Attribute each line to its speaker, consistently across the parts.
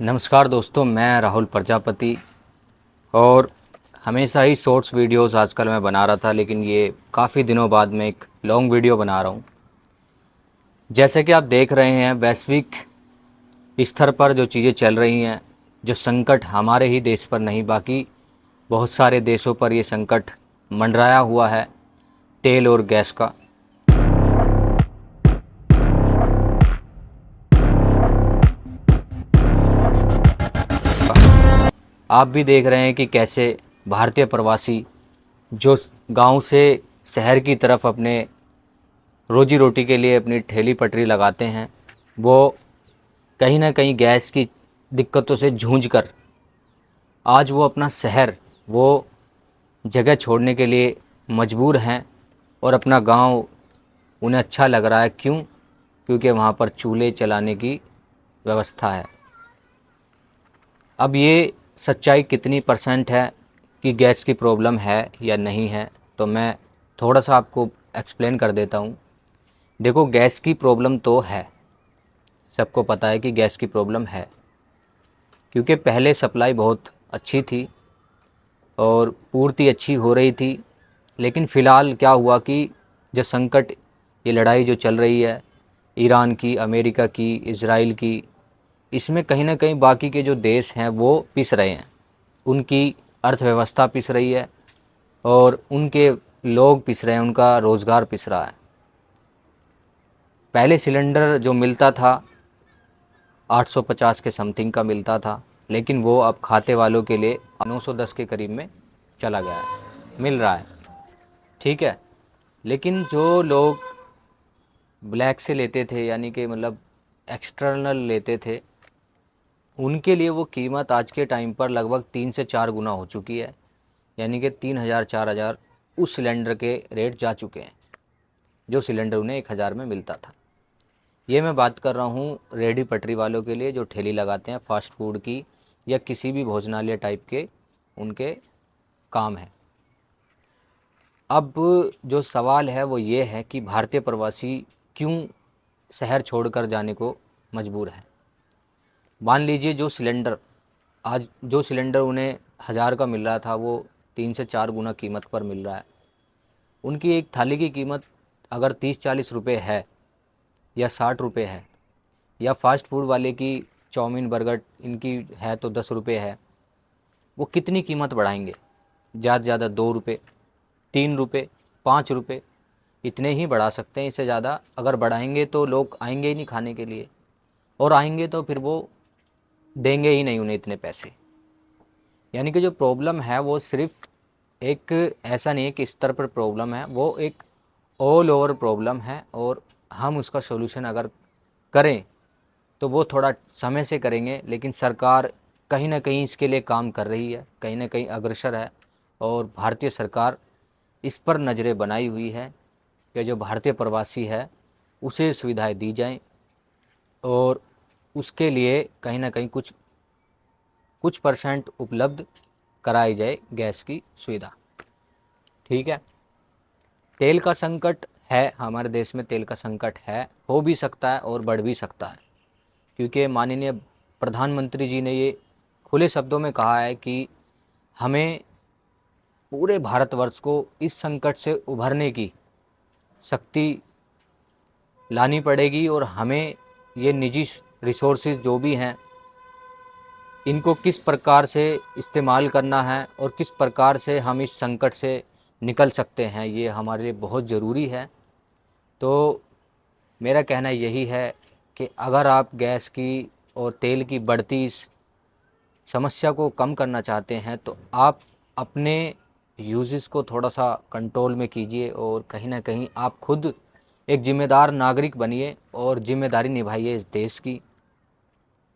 Speaker 1: नमस्कार दोस्तों, मैं राहुल प्रजापति। और हमेशा ही शॉर्ट्स वीडियोस आजकल मैं बना रहा था, लेकिन ये काफ़ी दिनों बाद मैं एक लॉन्ग वीडियो बना रहा हूँ। जैसे कि आप देख रहे हैं, वैश्विक स्तर पर जो चीज़ें चल रही हैं, जो संकट हमारे ही देश पर नहीं बाकी बहुत सारे देशों पर ये संकट मंडराया हुआ है, तेल और गैस का। आप भी देख रहे हैं कि कैसे भारतीय प्रवासी जो गांव से शहर की तरफ अपने रोजी रोटी के लिए अपनी ठेली पटरी लगाते हैं, वो कहीं ना कहीं गैस की दिक्कतों से जूझ कर आज वो अपना शहर, वो जगह छोड़ने के लिए मजबूर हैं। और अपना गांव उन्हें अच्छा लग रहा है। क्यों? क्योंकि वहाँ पर चूल्हे चलाने की व्यवस्था है। अब ये सच्चाई कितनी परसेंट है कि गैस की प्रॉब्लम है या नहीं है, तो मैं थोड़ा सा आपको एक्सप्लेन कर देता हूँ। देखो, गैस की प्रॉब्लम तो है, सबको पता है कि गैस की प्रॉब्लम है, क्योंकि पहले सप्लाई बहुत अच्छी थी और पूर्ति अच्छी हो रही थी। लेकिन फ़िलहाल क्या हुआ कि जो संकट, ये लड़ाई जो चल रही है ईरान की, अमेरिका की, इज़राइल की, इसमें कहीं ना कहीं बाकी के जो देश हैं वो पिस रहे हैं। उनकी अर्थव्यवस्था पिस रही है और उनके लोग पिस रहे हैं, उनका रोज़गार पिस रहा है। पहले सिलेंडर जो मिलता था 850 के समथिंग का मिलता था, लेकिन वो अब खाते वालों के लिए 910 के करीब में चला गया है, मिल रहा है। ठीक है। लेकिन जो लोग ब्लैक से लेते थे, यानी कि मतलब एक्सटर्नल लेते थे, उनके लिए वो कीमत आज के टाइम पर लगभग 3 से 4 गुना हो चुकी है। यानी कि 3000 4000 उस सिलेंडर के रेट जा चुके हैं, जो सिलेंडर उन्हें 1000 में मिलता था। ये मैं बात कर रहा हूँ रेडी पटरी वालों के लिए, जो ठेली लगाते हैं फास्ट फूड की या किसी भी भोजनालय टाइप के उनके काम है। अब जो सवाल है वो ये है कि भारतीय प्रवासी क्यों शहर छोड़कर जाने को मजबूर है। मान लीजिए जो सिलेंडर उन्हें 1000 का मिल रहा था, वो 3 से 4 गुना कीमत पर मिल रहा है। उनकी एक थाली की कीमत अगर 30-40 रुपये है या 60 रुपये है, या फास्ट फूड वाले की चाउमीन बर्गर इनकी है तो 10 रुपये है, वो कितनी कीमत बढ़ाएंगे? ज़्यादा से ज़्यादा 2 रुपये, 3 रुपये, 5 रुपये, इतने ही बढ़ा सकते हैं। इससे ज़्यादा अगर बढ़ाएंगे तो लोग आएंगे ही नहीं खाने के लिए, और आएंगे तो फिर वो देंगे ही नहीं उन्हें इतने पैसे। यानी कि जो प्रॉब्लम है वो सिर्फ एक ऐसा नहीं है कि स्तर पर प्रॉब्लम है, वो एक ऑल ओवर प्रॉब्लम है। और हम उसका सॉल्यूशन अगर करें तो वो थोड़ा समय से करेंगे, लेकिन सरकार कहीं ना कहीं इसके लिए काम कर रही है, कहीं ना कहीं अग्रसर है। और भारतीय सरकार इस पर नज़रें बनाई हुई है कि जो भारतीय प्रवासी है उसे सुविधाएं दी जाएं, और उसके लिए कहीं ना कहीं कुछ कुछ परसेंट उपलब्ध कराई जाए गैस की सुविधा। ठीक है। तेल का संकट है हमारे देश में, तेल का संकट है, हो भी सकता है और बढ़ भी सकता है, क्योंकि माननीय प्रधानमंत्री जी ने ये खुले शब्दों में कहा है कि हमें पूरे भारतवर्ष को इस संकट से उभरने की शक्ति लानी पड़ेगी, और हमें ये निजी रिसोर्सेज जो भी हैं इनको किस प्रकार से इस्तेमाल करना है और किस प्रकार से हम इस संकट से निकल सकते हैं, ये हमारे लिए बहुत ज़रूरी है। तो मेरा कहना यही है कि अगर आप गैस की और तेल की बढ़ती इस समस्या को कम करना चाहते हैं, तो आप अपने यूजेस को थोड़ा सा कंट्रोल में कीजिए, और कहीं ना कहीं आप खुद एक जिम्मेदार नागरिक बनिए और जिम्मेदारी निभाइए इस देश की।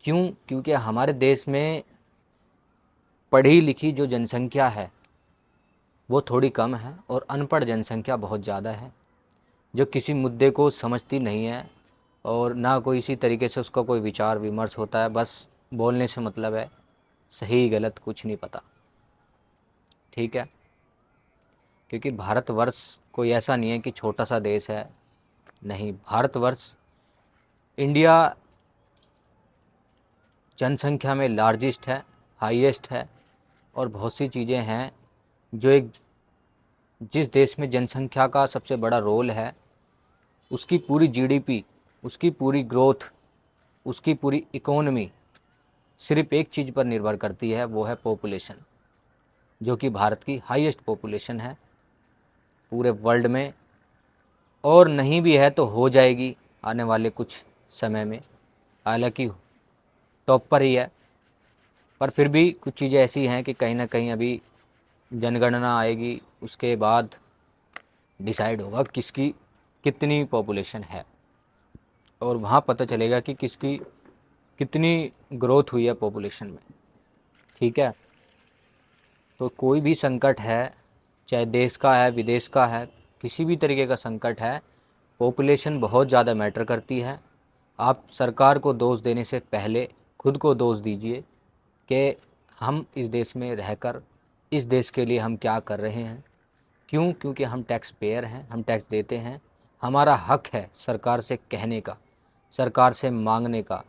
Speaker 1: क्यों? क्योंकि हमारे देश में पढ़ी लिखी जो जनसंख्या है वो थोड़ी कम है, और अनपढ़ जनसंख्या बहुत ज़्यादा है, जो किसी मुद्दे को समझती नहीं है, और ना कोई इसी तरीके से उसका कोई विचार विमर्श होता है। बस बोलने से मतलब है, सही गलत कुछ नहीं पता। ठीक है। क्योंकि भारतवर्ष कोई ऐसा नहीं है कि छोटा सा देश है, नहीं। भारतवर्ष, इंडिया जनसंख्या में लार्जेस्ट है, हाईएस्ट है, और बहुत सी चीज़ें हैं जो एक जिस देश में जनसंख्या का सबसे बड़ा रोल है, उसकी पूरी जीडीपी, उसकी पूरी ग्रोथ, उसकी पूरी इकोनॉमी सिर्फ एक चीज़ पर निर्भर करती है, वो है पॉपुलेशन, जो कि भारत की हाईएस्ट पॉपुलेशन है पूरे वर्ल्ड में, और नहीं भी है तो हो जाएगी आने वाले कुछ समय में। हालांकि टॉप पर ही है, पर फिर भी कुछ चीज़ें ऐसी हैं कि कहीं ना कहीं अभी जनगणना आएगी, उसके बाद डिसाइड होगा किसकी कितनी पॉपुलेशन है, और वहाँ पता चलेगा कि किसकी कितनी ग्रोथ हुई है पॉपुलेशन में। ठीक है, तो कोई भी संकट है, चाहे देश का है, विदेश का है, किसी भी तरीके का संकट है, पॉपुलेशन बहुत ज़्यादा मैटर करती है। आप सरकार को दोष देने से पहले खुद को दोष दीजिए कि हम इस देश में रहकर इस देश के लिए हम क्या कर रहे हैं। क्यों? क्योंकि हम टैक्स पेयर हैं, हम टैक्स देते हैं। हमारा हक है सरकार से कहने का, सरकार से मांगने का,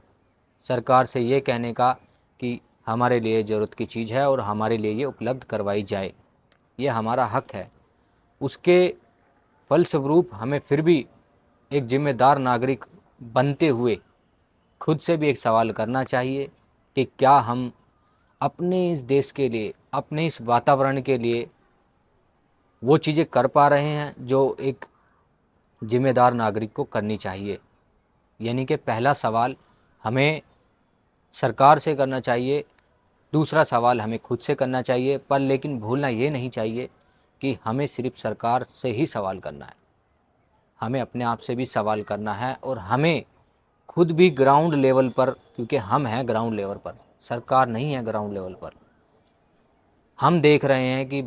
Speaker 1: सरकार से ये कहने का कि हमारे लिए ज़रूरत की चीज़ है और हमारे लिए ये उपलब्ध करवाई जाए। ये हमारा हक है। उसके फलस्वरूप हमें फिर भी एक जिम्मेदार नागरिक बनते हुए खुद से भी एक सवाल करना चाहिए कि क्या हम अपने इस देश के लिए, अपने इस वातावरण के लिए वो चीज़ें कर पा रहे हैं जो एक जिम्मेदार नागरिक को करनी चाहिए। यानी कि पहला सवाल हमें सरकार से करना चाहिए, दूसरा सवाल हमें खुद से करना चाहिए, पर लेकिन भूलना ये नहीं चाहिए कि हमें सिर्फ सरकार से ही सवाल करना है, हमें अपने आप से भी सवाल करना है, और हमें खुद भी ग्राउंड लेवल पर, क्योंकि हम हैं ग्राउंड लेवल पर, सरकार नहीं है ग्राउंड लेवल पर। हम देख रहे हैं कि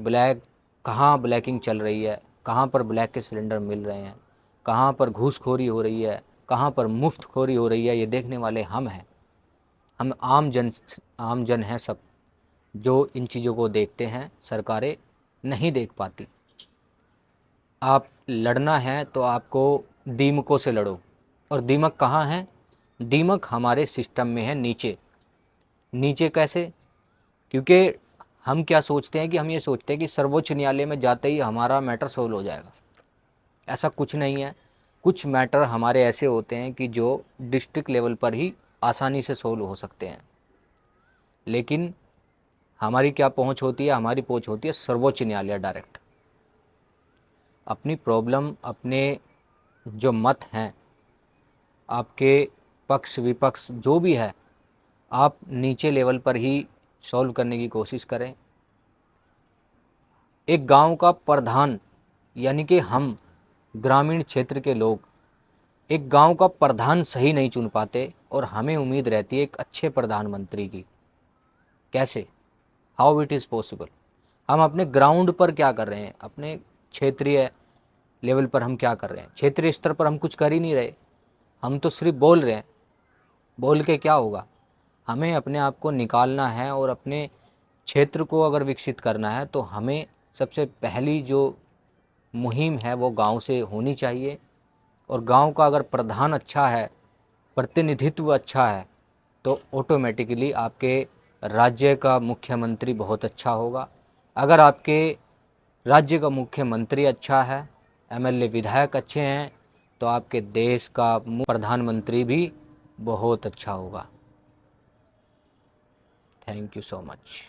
Speaker 1: कहाँ ब्लैकिंग चल रही है, कहाँ पर ब्लैक के सिलेंडर मिल रहे हैं, कहाँ पर घूसखोरी हो रही है, कहाँ पर मुफ्तखोरी हो रही है। ये देखने वाले हम हैं, हम आम जन हैं सब, जो इन चीज़ों को देखते हैं, सरकारें नहीं देख पाती। आप लड़ना है तो आपको दीमकों से लड़ो, और दीमक कहाँ है? दीमक हमारे सिस्टम में है, नीचे। नीचे कैसे? क्योंकि हम क्या सोचते हैं कि हम ये सोचते हैं कि सर्वोच्च न्यायालय में जाते ही हमारा मैटर सोल्व हो जाएगा। ऐसा कुछ नहीं है। कुछ मैटर हमारे ऐसे होते हैं कि जो डिस्ट्रिक्ट लेवल पर ही आसानी से सोल्व हो सकते हैं, लेकिन हमारी क्या पहुंच होती है? हमारी पहुंच होती है सर्वोच्च न्यायालय डायरेक्ट। अपनी प्रॉब्लम, अपने जो मत हैं, आपके पक्ष विपक्ष जो भी है, आप नीचे लेवल पर ही सॉल्व करने की कोशिश करें। एक गांव का प्रधान, यानी कि हम ग्रामीण क्षेत्र के लोग एक गांव का प्रधान सही नहीं चुन पाते, और हमें उम्मीद रहती है एक अच्छे प्रधानमंत्री की। कैसे? How it is possible? हम अपने ग्राउंड पर क्या कर रहे हैं? अपने क्षेत्रीय लेवल पर हम क्या कर रहे हैं? क्षेत्रीय स्तर पर हम कुछ कर ही नहीं रहे, हम तो सिर्फ बोल रहे हैं। बोल के क्या होगा? हमें अपने आप को निकालना है, और अपने क्षेत्र को अगर विकसित करना है तो हमें सबसे पहली जो मुहिम है वो गांव से होनी चाहिए। और गांव का अगर प्रधान अच्छा है, प्रतिनिधित्व अच्छा है, तो ऑटोमेटिकली आपके राज्य का मुख्यमंत्री बहुत अच्छा होगा। अगर आपके राज्य का मुख्यमंत्री अच्छा है, एमएलए विधायक अच्छे हैं, तो आपके देश का प्रधानमंत्री भी बहुत अच्छा होगा। Thank you so much.